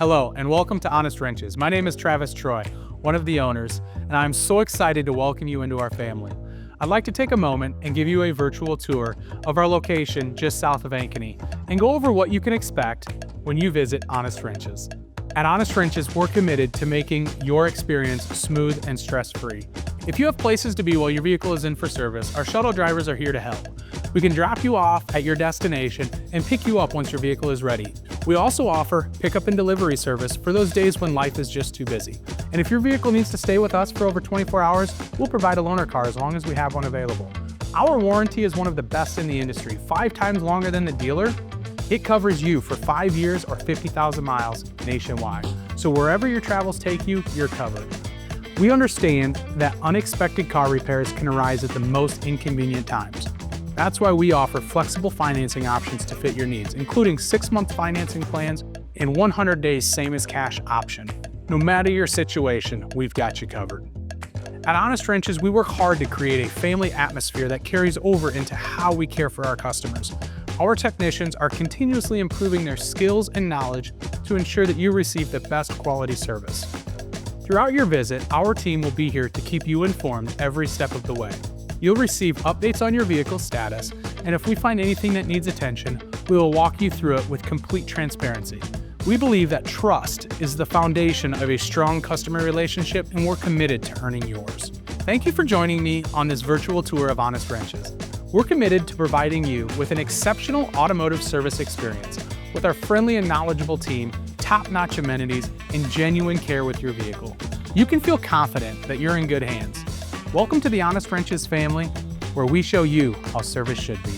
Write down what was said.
Hello, and welcome to Honest Wrenches. My name is Travis Troy, one of the owners, and I'm so excited to welcome you into our family. I'd like to take a moment and give you a virtual tour of our location just south of Ankeny and go over what you can expect when you visit Honest Wrenches. At Honest Wrenches, we're committed to making your experience smooth and stress-free. If you have places to be while your vehicle is in for service, our shuttle drivers are here to help. We can drop you off at your destination and pick you up once your vehicle is ready. We also offer pickup and delivery service for those days when life is just too busy. And if your vehicle needs to stay with us for over 24 hours, we'll provide a loaner car as long as we have one available. Our warranty is one of the best in the industry, 5 times longer than the dealer. It covers you for 5 years or 50,000 miles nationwide. So wherever your travels take you, you're covered. We understand that unexpected car repairs can arise at the most inconvenient times. That's why we offer flexible financing options to fit your needs, including 6-month financing plans and 100 days same as cash option. No matter your situation, we've got you covered. At Honest Wrenches, we work hard to create a family atmosphere that carries over into how we care for our customers. Our technicians are continuously improving their skills and knowledge to ensure that you receive the best quality service. Throughout your visit, our team will be here to keep you informed every step of the way. You'll receive updates on your vehicle status, and if we find anything that needs attention, we will walk you through it with complete transparency. We believe that trust is the foundation of a strong customer relationship, and we're committed to earning yours. Thank you for joining me on this virtual tour of Honest Wrenches. We're committed to providing you with an exceptional automotive service experience with our friendly and knowledgeable team, top-notch amenities, and genuine care with your vehicle. You can feel confident that you're in good hands. Welcome to the Honest Wrenches family, where we show you how service should be.